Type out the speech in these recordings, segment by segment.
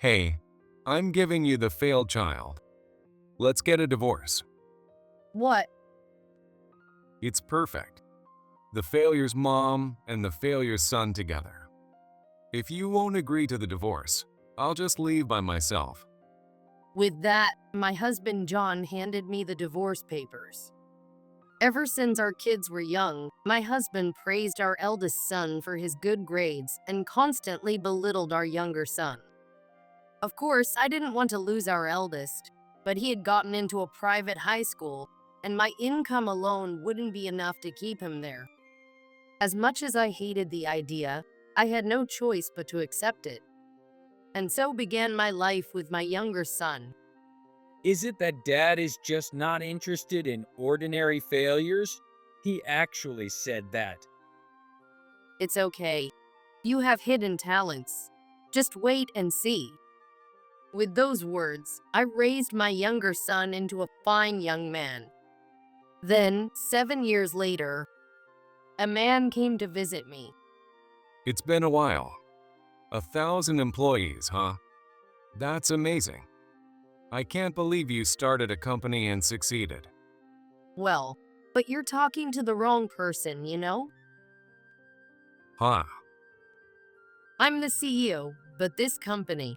Hey, I'm giving you the failed child. Let's get a divorce. What? It's perfect. The failure's mom and the failure's son together. If you won't agree to the divorce, I'll just leave by myself. With that, my husband John handed me the divorce papers. Ever since our kids were young, my husband praised our eldest son for his good grades and constantly belittled our younger son. Of course, I didn't want to lose our eldest, but he had gotten into a private high school, and my income alone wouldn't be enough to keep him there. As much as I hated the idea, I had no choice but to accept it. And so began my life with my younger son. Is it that dad is just not interested in ordinary failures? He actually said that. It's okay. You have hidden talents. Just wait and see. With those words, I raised my younger son into a fine young man. Then, 7 years later, a man came to visit me. It's been a while. 1,000 employees, huh? That's amazing. I can't believe you started a company and succeeded. Well, but you're talking to the wrong person, you know? Huh. I'm the CEO, but this company.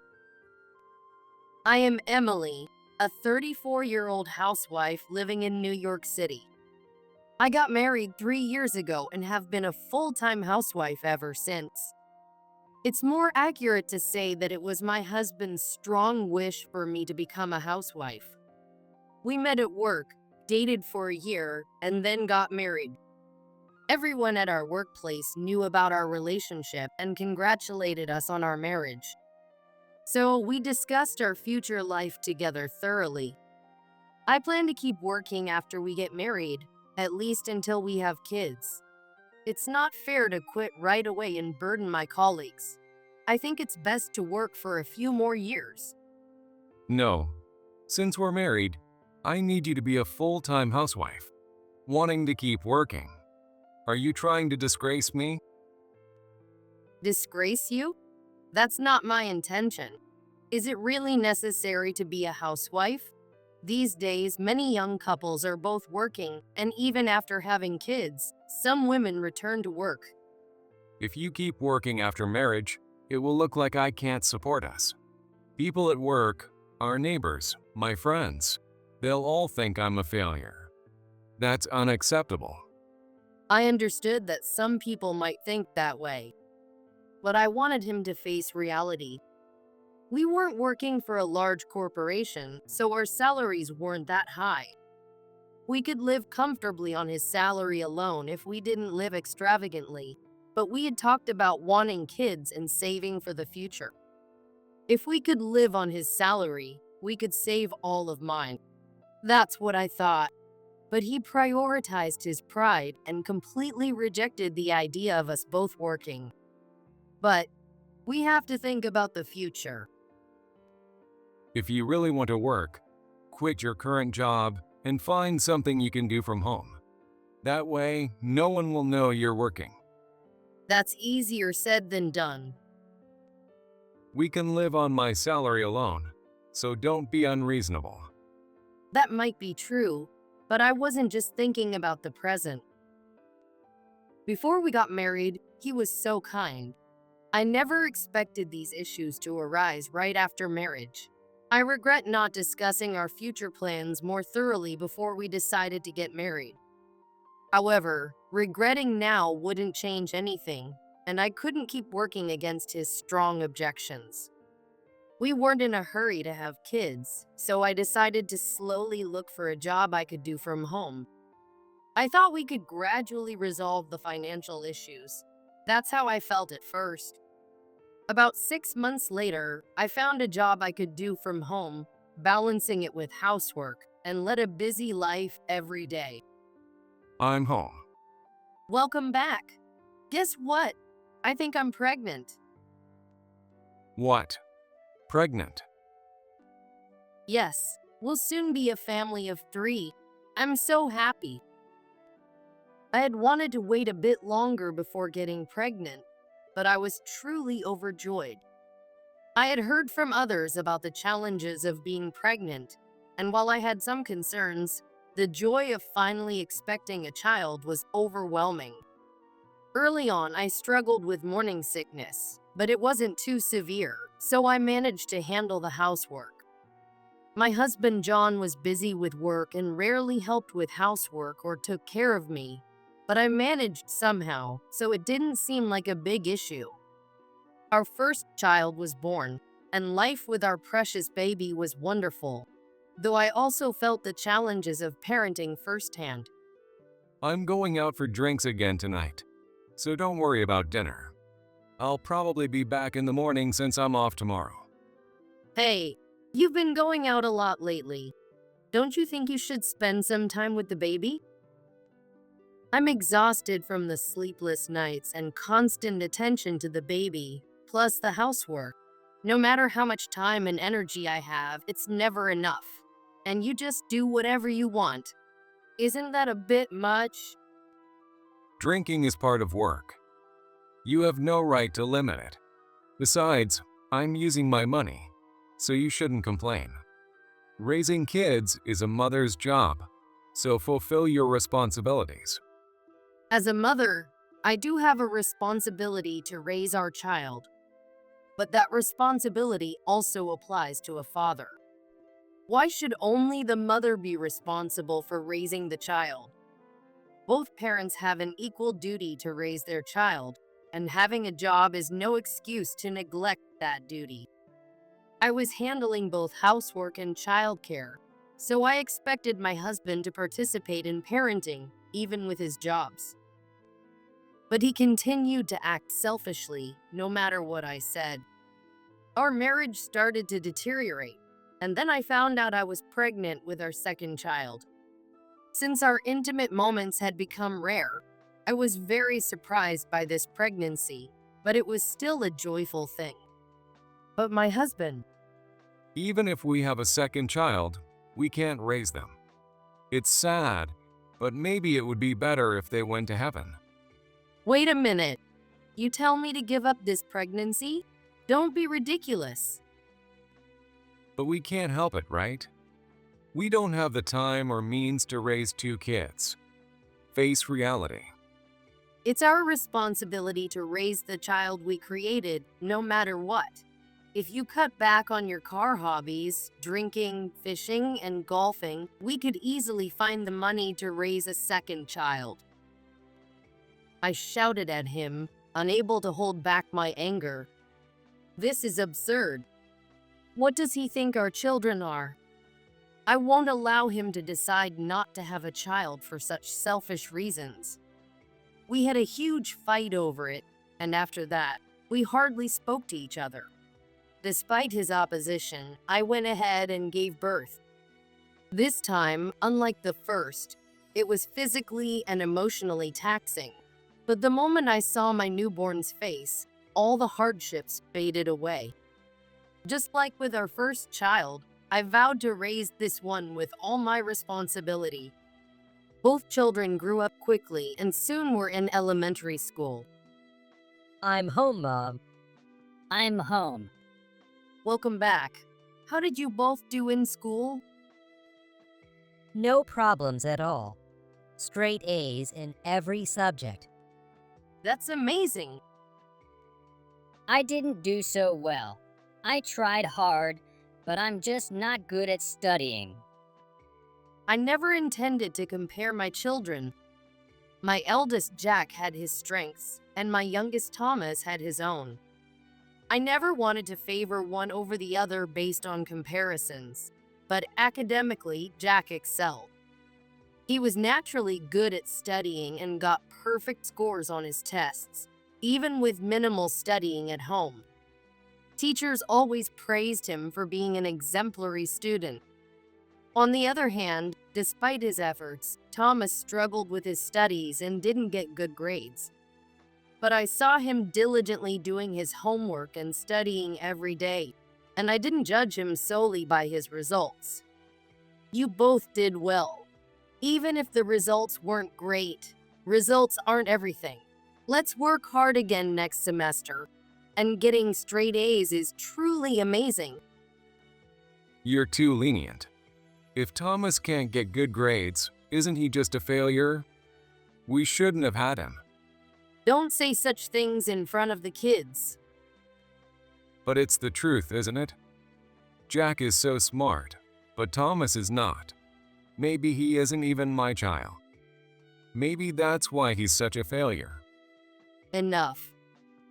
I am Emily, a 34-year-old housewife living in New York City. I got married 3 years ago and have been a full-time housewife ever since. It's more accurate to say that it was my husband's strong wish for me to become a housewife. We met at work, dated for a year, and then got married. Everyone at our workplace knew about our relationship and congratulated us on our marriage. So we discussed our future life together thoroughly. I plan to keep working after we get married, at least until we have kids. It's not fair to quit right away and burden my colleagues. I think it's best to work for a few more years. No. Since we're married, I need you to be a full-time housewife, wanting to keep working. Are you trying to disgrace me? Disgrace you? That's not my intention. Is it really necessary to be a housewife? These days, many young couples are both working, and even after having kids, some women return to work. If you keep working after marriage, it will look like I can't support us. People at work, our neighbors, my friends, they'll all think I'm a failure. That's unacceptable. I understood that some people might think that way, but I wanted him to face reality. We weren't working for a large corporation, so our salaries weren't that high. We could live comfortably on his salary alone if we didn't live extravagantly, but we had talked about wanting kids and saving for the future. If we could live on his salary, we could save all of mine. That's what I thought. But he prioritized his pride and completely rejected the idea of us both working. But we have to think about the future. If you really want to work, quit your current job and find something you can do from home. That way, no one will know you're working. That's easier said than done. We can live on my salary alone, so don't be unreasonable. That might be true, but I wasn't just thinking about the present. Before we got married, he was so kind. I never expected these issues to arise right after marriage. I regret not discussing our future plans more thoroughly before we decided to get married. However, regretting now wouldn't change anything, and I couldn't keep working against his strong objections. We weren't in a hurry to have kids, so I decided to slowly look for a job I could do from home. I thought we could gradually resolve the financial issues. That's how I felt at first. About 6 months later, I found a job I could do from home, balancing it with housework, and led a busy life every day. I'm home. Welcome back. Guess what? I think I'm pregnant. What? Pregnant? Yes, we'll soon be a family of 3. I'm so happy. I had wanted to wait a bit longer before getting pregnant, but I was truly overjoyed. I had heard from others about the challenges of being pregnant, and while I had some concerns, the joy of finally expecting a child was overwhelming. Early on, I struggled with morning sickness, but it wasn't too severe, so I managed to handle the housework. My husband John was busy with work and rarely helped with housework or took care of me, but I managed somehow, so it didn't seem like a big issue. Our first child was born, and life with our precious baby was wonderful, though I also felt the challenges of parenting firsthand. I'm going out for drinks again tonight, so don't worry about dinner. I'll probably be back in the morning since I'm off tomorrow. Hey, you've been going out a lot lately. Don't you think you should spend some time with the baby? I'm exhausted from the sleepless nights and constant attention to the baby, plus the housework. No matter how much time and energy I have, it's never enough. And you just do whatever you want. Isn't that a bit much? Drinking is part of work. You have no right to limit it. Besides, I'm using my money, so you shouldn't complain. Raising kids is a mother's job, so fulfill your responsibilities. As a mother, I do have a responsibility to raise our child, but that responsibility also applies to a father. Why should only the mother be responsible for raising the child? Both parents have an equal duty to raise their child, and having a job is no excuse to neglect that duty. I was handling both housework and childcare, so I expected my husband to participate in parenting, even with his jobs. But he continued to act selfishly, no matter what I said. Our marriage started to deteriorate, and then I found out I was pregnant with our second child. Since our intimate moments had become rare, I was very surprised by this pregnancy, but it was still a joyful thing. But my husband, Even if we have a second child, we can't raise them. It's sad, but maybe it would be better if they went to heaven. wait a minute. You tell me to give up this pregnancy? Don't be ridiculous. But we can't help it, right? We don't have the time or means to raise two kids. Face reality. It's our responsibility to raise the child we created, no matter what. If you cut back on your car hobbies, drinking, fishing, and golfing, we could easily find the money to raise a second child. I shouted at him, unable to hold back my anger. This is absurd. What does he think our children are? I won't allow him to decide not to have a child for such selfish reasons. We had a huge fight over it, and after that, we hardly spoke to each other. Despite his opposition, I went ahead and gave birth. This time, unlike the first, it was physically and emotionally taxing. But the moment I saw my newborn's face, all the hardships faded away. Just like with our first child, I vowed to raise this one with all my responsibility. Both children grew up quickly and soon were in elementary school. I'm home, Mom. I'm home. Welcome back. How did you both do in school? No problems at all. Straight A's in every subject. That's amazing. I didn't do so well. I tried hard, but I'm just not good at studying. I never intended to compare my children. My eldest Jack had his strengths, and my youngest Thomas had his own. I never wanted to favor one over the other based on comparisons, but academically, Jack excelled. He was naturally good at studying and got perfect scores on his tests, even with minimal studying at home. Teachers always praised him for being an exemplary student. On the other hand, despite his efforts, Thomas struggled with his studies and didn't get good grades. But I saw him diligently doing his homework and studying every day, and I didn't judge him solely by his results. You both did well. Even if the results weren't great, results aren't everything. Let's work hard again next semester. and getting straight A's is truly amazing. You're too lenient. If Thomas can't get good grades, isn't he just a failure? We shouldn't have had him. Don't say such things in front of the kids. But it's the truth, isn't it? Jack is so smart, but Thomas is not. Maybe he isn't even my child. Maybe that's why he's such a failure. Enough.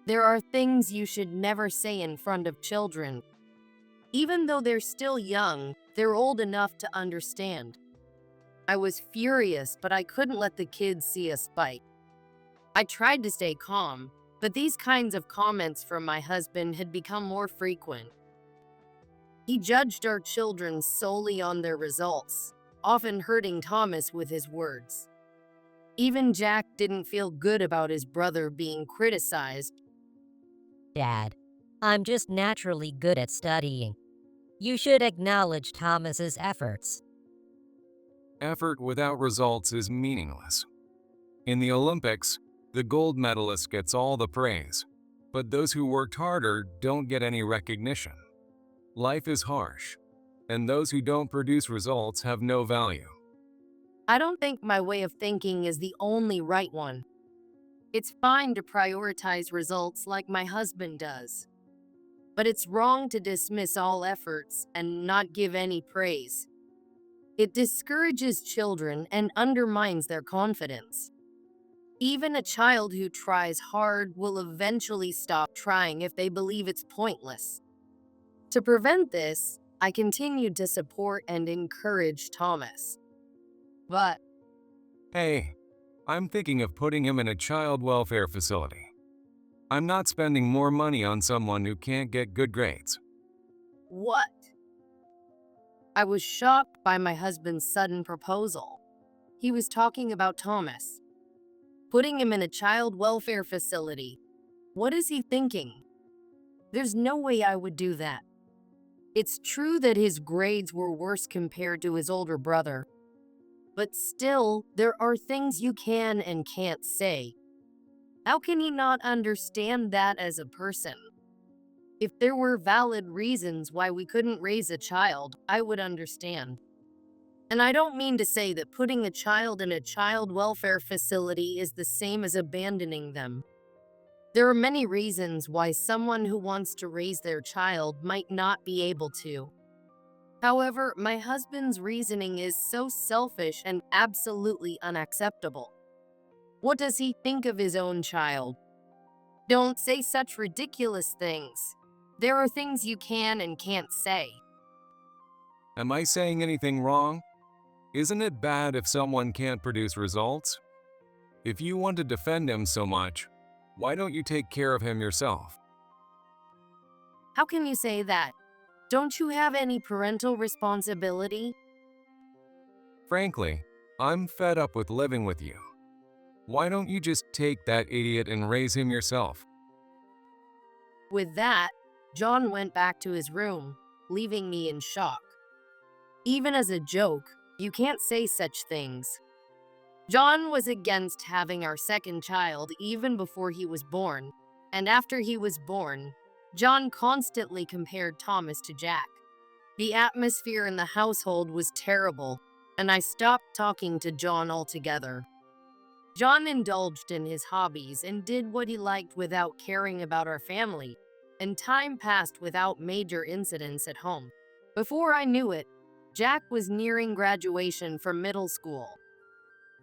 There are things you should never say in front of children. Even though they're still young, they're old enough to understand. I was furious, but I couldn't let the kids see us fight. I tried to stay calm, but these kinds of comments from my husband had become more frequent. He judged our children solely on their results, often hurting Thomas with his words. Even Jack didn't feel good about his brother being criticized. Dad, I'm just naturally good at studying. You should acknowledge Thomas's efforts. Effort without results is meaningless. In the Olympics, the gold medalist gets all the praise, but those who worked harder don't get any recognition. Life is harsh, and those who don't produce results have no value. I don't think my way of thinking is the only right one. It's fine to prioritize results like my husband does. But it's wrong to dismiss all efforts and not give any praise. It discourages children and undermines their confidence. Even a child who tries hard will eventually stop trying if they believe it's pointless. To prevent this, I continued to support and encourage Thomas. But Hey, I'm thinking of putting him in a child welfare facility. I'm not spending more money on someone who can't get good grades. what? I was shocked by my husband's sudden proposal. He was talking about Thomas, putting him in a child welfare facility. What is he thinking? There's no way I would do that. It's true that his grades were worse compared to his older brother. But still, there are things you can and can't say. How can he not understand that as a person? If there were valid reasons why we couldn't raise a child, I would understand. And I don't mean to say that putting a child in a child welfare facility is the same as abandoning them. There are many reasons why someone who wants to raise their child might not be able to. However, my husband's reasoning is so selfish and absolutely unacceptable. What does he think of his own child? Don't say such ridiculous things. There are things you can and can't say. Am I saying anything wrong? Isn't it bad if someone can't produce results? If you want to defend him so much, why don't you take care of him yourself? How can you say that? Don't you have any parental responsibility? Frankly, I'm fed up with living with you. Why don't you just take that idiot and raise him yourself? With that, John went back to his room, leaving me in shock. Even as a joke, you can't say such things. John was against having our second child even before he was born, and after he was born, John constantly compared Thomas to Jack. The atmosphere in the household was terrible, and I stopped talking to John altogether. John indulged in his hobbies and did what he liked without caring about our family, and time passed without major incidents at home. Before I knew it, Jack was nearing graduation from middle school.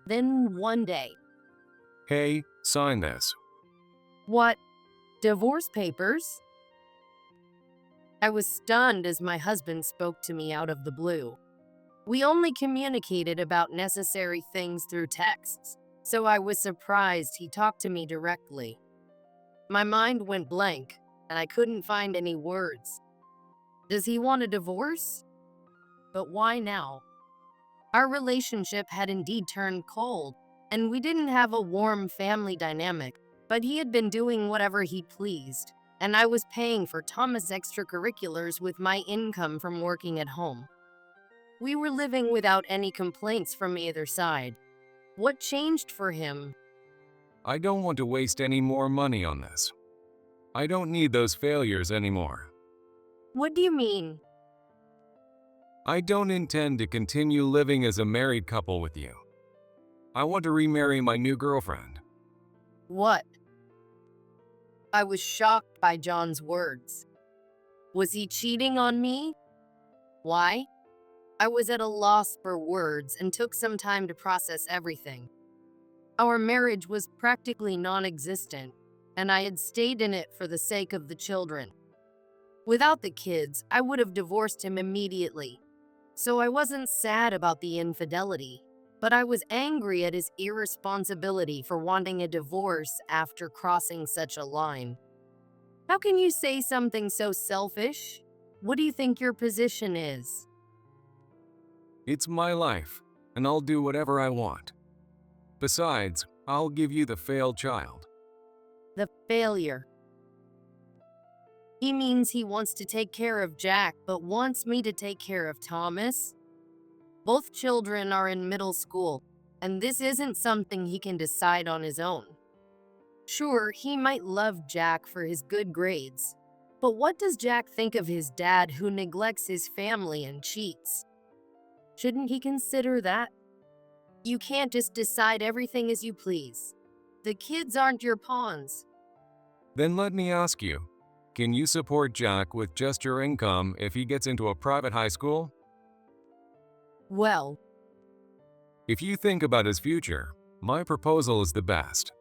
Then one day, Hey, sign this. what? Divorce papers? I was stunned as my husband spoke to me out of the blue. We only communicated about necessary things through texts, so I was surprised he talked to me directly. My mind went blank, and I couldn't find any words. Does he want a divorce? But why now? Our relationship had indeed turned cold, and we didn't have a warm family dynamic, but he had been doing whatever he pleased, and I was paying for Thomas' extracurriculars with my income from working at home. We were living without any complaints from either side. What changed for him? I don't want to waste any more money on this. I don't need those failures anymore. What do you mean? I don't intend to continue living as a married couple with you. I want to remarry my new girlfriend. What? I was shocked by John's words. Was he cheating on me? Why? I was at a loss for words and took some time to process everything. Our marriage was practically non-existent, and I had stayed in it for the sake of the children. Without the kids, I would have divorced him immediately. So I wasn't sad about the infidelity, but I was angry at his irresponsibility for wanting a divorce after crossing such a line. How can you say something so selfish? What do you think your position is? It's my life, and I'll do whatever I want. Besides, I'll give you the failed child. The failure. He means he wants to take care of Jack, but wants me to take care of Thomas? Both children are in middle school, and this isn't something he can decide on his own. Sure, he might love Jack for his good grades, but what does Jack think of his dad who neglects his family and cheats? Shouldn't he consider that? You can't just decide everything as you please. The kids aren't your pawns. Then let me ask you, can you support Jack with just your income if he gets into a private high school? Well, If you think about his future, my proposal is the best.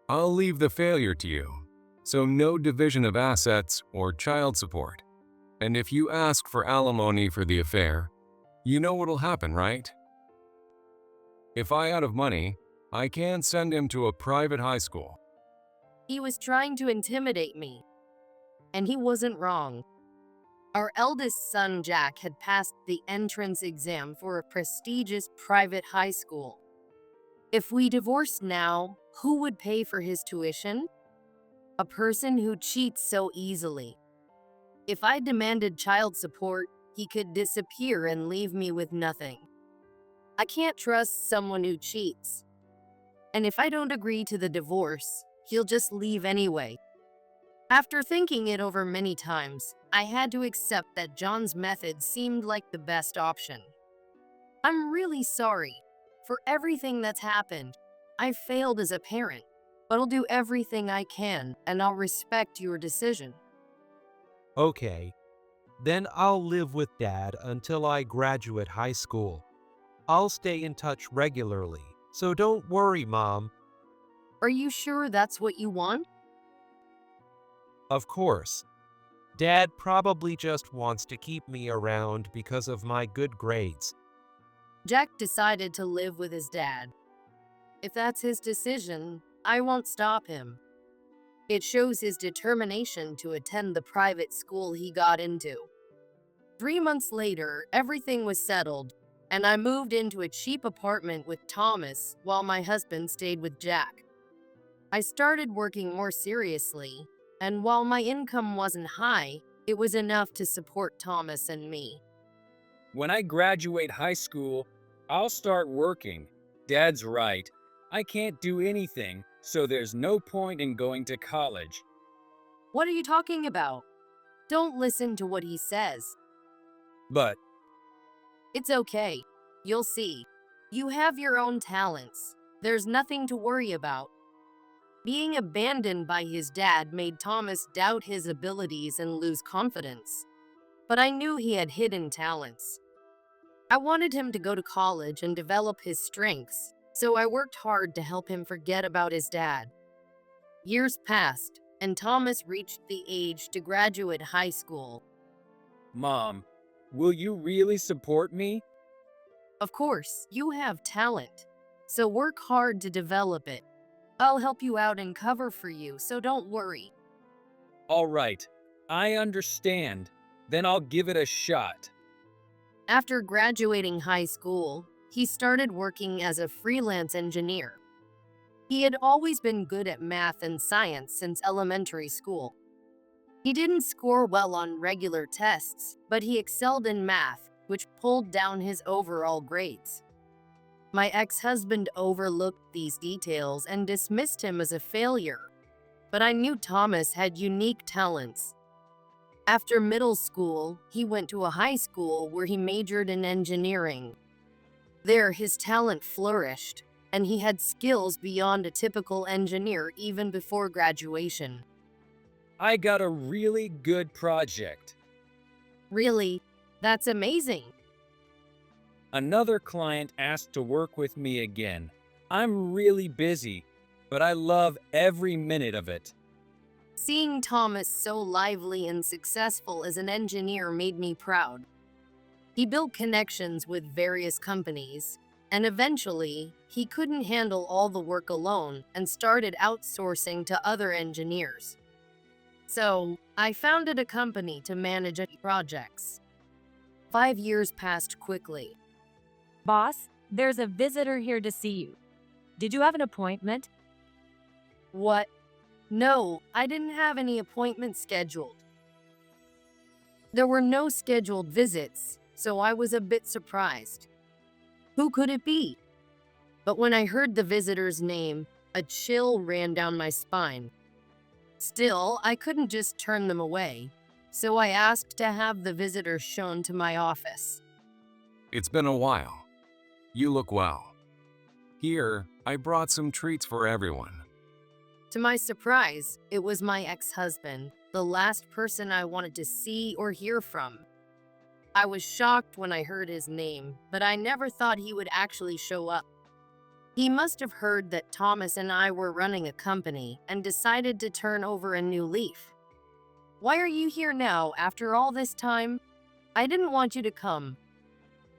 I'll leave the failure to you, so no division of assets or child support. And if you ask for alimony for the affair, you know what'll happen, right? If I out of money, I can send him to a private high school. he was trying to intimidate me. And he wasn't wrong. Our eldest son, Jack, had passed the entrance exam for a prestigious private high school. If we divorced now, who would pay for his tuition? A person who cheats so easily. If I demanded child support, he could disappear and leave me with nothing. I can't trust someone who cheats. And if I don't agree to the divorce, he'll just leave anyway. After thinking it over many times, I had to accept that John's method seemed like the best option. I'm really sorry for everything that's happened. I failed as a parent, but I'll do everything I can, and I'll respect your decision. Okay, then I'll live with Dad until I graduate high school. I'll stay in touch regularly, so don't worry, Mom. Are you sure that's what you want? Of course. Dad probably just wants to keep me around because of my good grades. Jack decided to live with his dad. If that's his decision, I won't stop him. It shows his determination to attend the private school he got into. 3 months later, everything was settled, and I moved into a cheap apartment with Thomas while my husband stayed with Jack. I started working more seriously, and while my income wasn't high, it was enough to support Thomas and me. When I graduate high school, I'll start working. Dad's right. I can't do anything, so there's no point in going to college. What are you talking about? Don't listen to what he says. But It's okay. You'll see. You have your own talents. There's nothing to worry about. Being abandoned by his dad made Thomas doubt his abilities and lose confidence. But I knew he had hidden talents. I wanted him to go to college and develop his strengths, so I worked hard to help him forget about his dad. Years passed, and Thomas reached the age to graduate high school. Mom, will you really support me? Of course, you have talent, so work hard to develop it. I'll help you out and cover for you, so don't worry. All right, I understand. Then I'll give it a shot. After graduating high school, he started working as a freelance engineer. He had always been good at math and science since elementary school. He didn't score well on regular tests, but he excelled in math, which pulled down his overall grades. My ex-husband overlooked these details and dismissed him as a failure. but I knew Thomas had unique talents. After middle school, he went to a high school where he majored in engineering. There, his talent flourished, and he had skills beyond a typical engineer even before graduation. I got a really good project. Really? That's amazing. Another client asked to work with me again. I'm really busy, but I love every minute of it. Seeing Thomas so lively and successful as an engineer made me proud. He built connections with various companies, and eventually, he couldn't handle all the work alone and started outsourcing to other engineers. So, I founded a company to manage projects. 5 years passed quickly. Boss, there's a visitor here to see you. Did you have an appointment? What? No, I didn't have any appointments scheduled. There were no scheduled visits, so I was a bit surprised. Who could it be? But when I heard the visitor's name, a chill ran down my spine. Still, I couldn't just turn them away, so I asked to have the visitor shown to my office. It's been a while. You look well. Here, I brought some treats for everyone. To my surprise, it was my ex-husband, the last person I wanted to see or hear from. I was shocked when I heard his name, but I never thought he would actually show up. He must have heard that Thomas and I were running a company and decided to turn over a new leaf. Why are you here now after all this time? I didn't want you to come.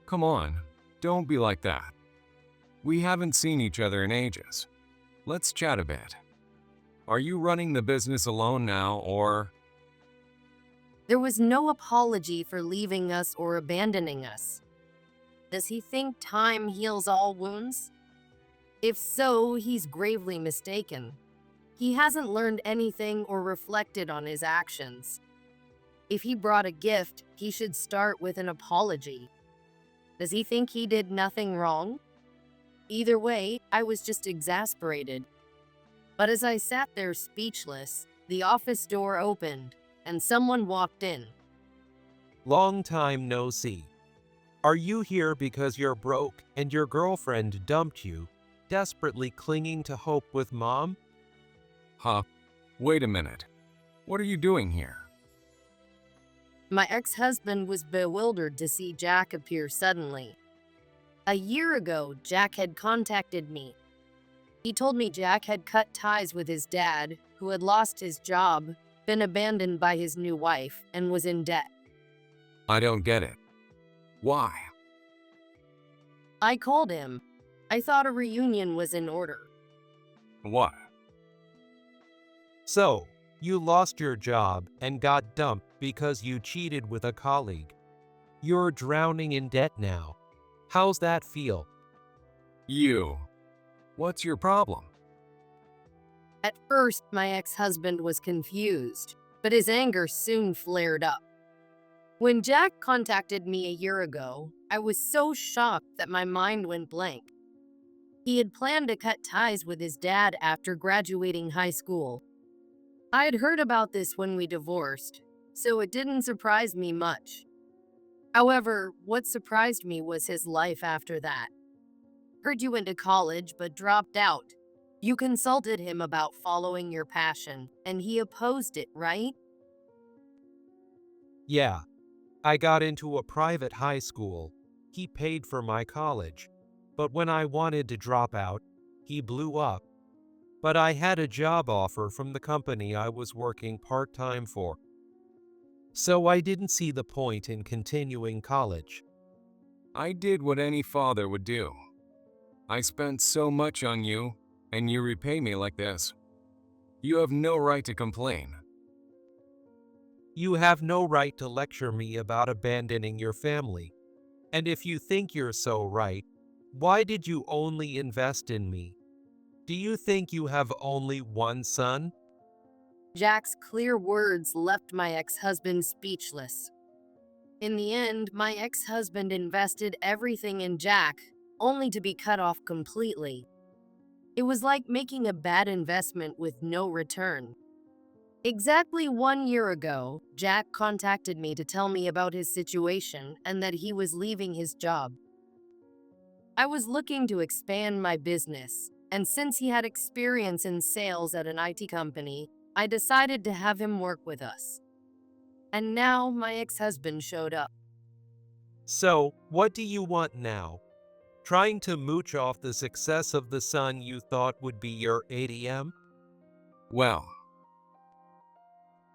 Come on, don't be like that. We haven't seen each other in ages. Let's chat a bit. Are you running the business alone now, or? There was no apology for leaving us or abandoning us. Does he think time heals all wounds? If so, he's gravely mistaken. He hasn't learned anything or reflected on his actions. If he brought a gift, he should start with an apology. Does he think he did nothing wrong? Either way, I was just exasperated. But as I sat there speechless, the office door opened, and someone walked in. Long time no see. Are you here because you're broke and your girlfriend dumped you, desperately clinging to hope with mom? Huh? Wait a minute. What are you doing here? My ex-husband was bewildered to see Jack appear suddenly. A year ago, Jack had contacted me. He told me Jack had cut ties with his dad, who had lost his job, been abandoned by his new wife, and was in debt. I don't get it. Why? I called him. I thought a reunion was in order. What? So, you lost your job and got dumped because you cheated with a colleague. You're drowning in debt now. How's that feel? You. What's your problem? At first, my ex-husband was confused, but his anger soon flared up. When Jack contacted me a year ago, I was so shocked that my mind went blank. He had planned to cut ties with his dad after graduating high school. I had heard about this when we divorced, so it didn't surprise me much. However, what surprised me was his life after that. Heard you went to college but dropped out. You consulted him about following your passion, and he opposed it, right? Yeah. I got into a private high school. He paid for my college. But when I wanted to drop out, he blew up. But I had a job offer from the company I was working part-time for. So I didn't see the point in continuing college. I did what any father would do. I spent so much on you, and you repay me like this. You have no right to complain. You have no right to lecture me about abandoning your family. And if you think you're so right, why did you only invest in me? Do you think you have only one son? Jack's clear words left my ex-husband speechless. In the end, my ex-husband invested everything in Jack, only to be cut off completely. It was like making a bad investment with no return. Exactly 1 year ago, Jack contacted me to tell me about his situation and that he was leaving his job. I was looking to expand my business, and since he had experience in sales at an IT company, I decided to have him work with us. And now my ex-husband showed up. So, what do you want now? Trying to mooch off the success of the son you thought would be your ATM? Well,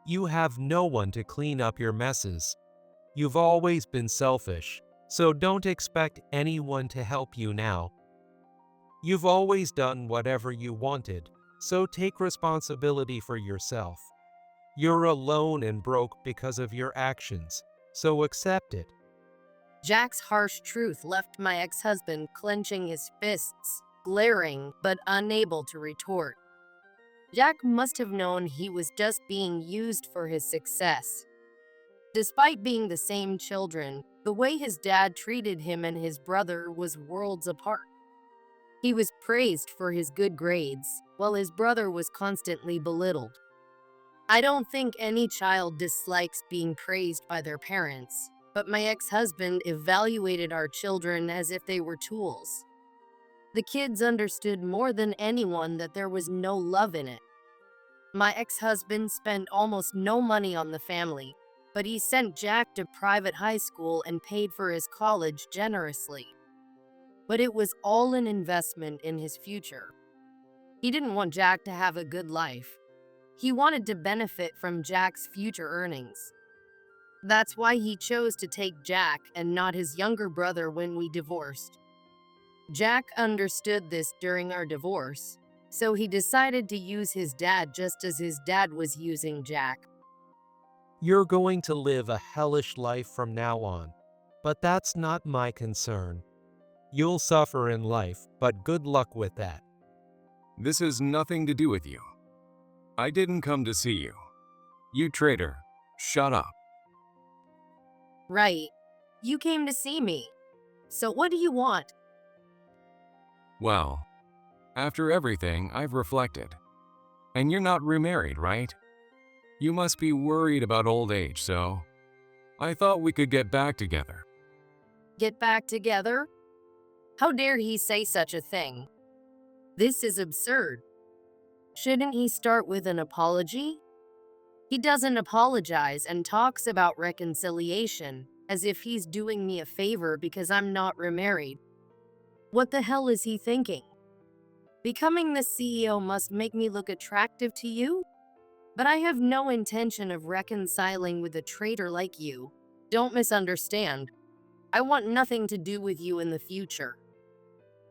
You have no one to clean up your messes. You've always been selfish, so don't expect anyone to help you now. You've always done whatever you wanted, so take responsibility for yourself. You're alone and broke because of your actions, so accept it. Jack's harsh truth left my ex-husband clenching his fists, glaring but unable to retort. Jack must have known he was just being used for his success. Despite being the same children, the way his dad treated him and his brother was worlds apart. He was praised for his good grades, while his brother was constantly belittled. I don't think any child dislikes being praised by their parents, but my ex-husband evaluated our children as if they were tools. The kids understood more than anyone that there was no love in it. My ex-husband spent almost no money on the family, but he sent Jack to private high school and paid for his college generously. But it was all an investment in his future. He didn't want Jack to have a good life. He wanted to benefit from Jack's future earnings. That's why he chose to take Jack and not his younger brother when we divorced. Jack understood this during our divorce, so he decided to use his dad just as his dad was using Jack. You're going to live a hellish life from now on, but that's not my concern. You'll suffer in life, but good luck with that. this has nothing to do with you. I didn't come to see you. You traitor, shut up. Right. You came to see me. So what do you want? Well, after everything, I've reflected. And you're not remarried, right? You must be worried about old age, so I thought we could get back together. Get back together? How dare he say such a thing? This is absurd. Shouldn't he start with an apology? He doesn't apologize and talks about reconciliation as if he's doing me a favor because I'm not remarried. What the hell is he thinking? Becoming the CEO must make me look attractive to you? But I have no intention of reconciling with a traitor like you. Don't misunderstand. I want nothing to do with you in the future.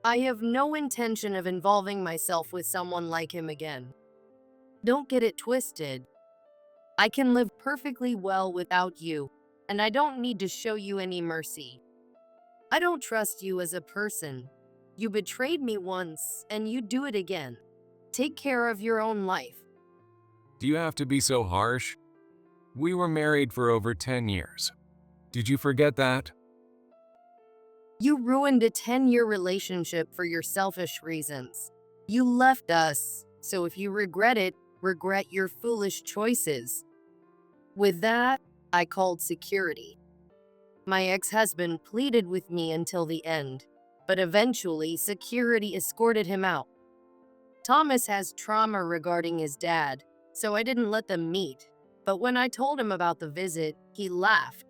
I have no intention of involving myself with someone like him again. Don't get it twisted. I can live perfectly well without you, and I don't need to show you any mercy. I don't trust you as a person. You betrayed me once, and you do it again. Take care of your own life. Do you have to be so harsh? We were married for over 10 years. Did you forget that? You ruined a 10-year relationship for your selfish reasons. You left us, so if you regret it, regret your foolish choices. With that, I called security. My ex-husband pleaded with me until the end, but eventually security escorted him out. Thomas has trauma regarding his dad, so I didn't let them meet, but when I told him about the visit, he laughed.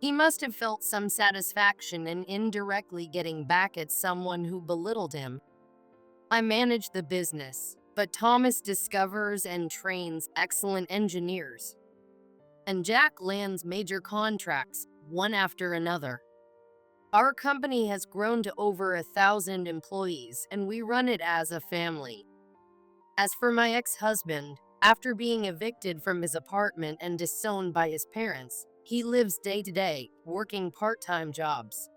He must have felt some satisfaction in indirectly getting back at someone who belittled him. I manage the business, but Thomas discovers and trains excellent engineers. And Jack lands major contracts, one after another. Our company has grown to over 1,000 employees, and we run it as a family. As for my ex-husband, after being evicted from his apartment and disowned by his parents, he lives day to day, working part-time jobs.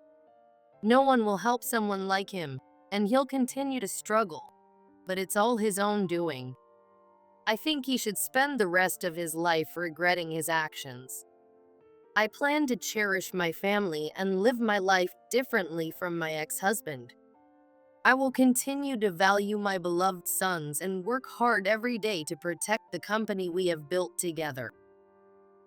No one will help someone like him, and he'll continue to struggle. But it's all his own doing. I think he should spend the rest of his life regretting his actions. I plan to cherish my family and live my life differently from my ex-husband. I will continue to value my beloved sons and work hard every day to protect the company we have built together.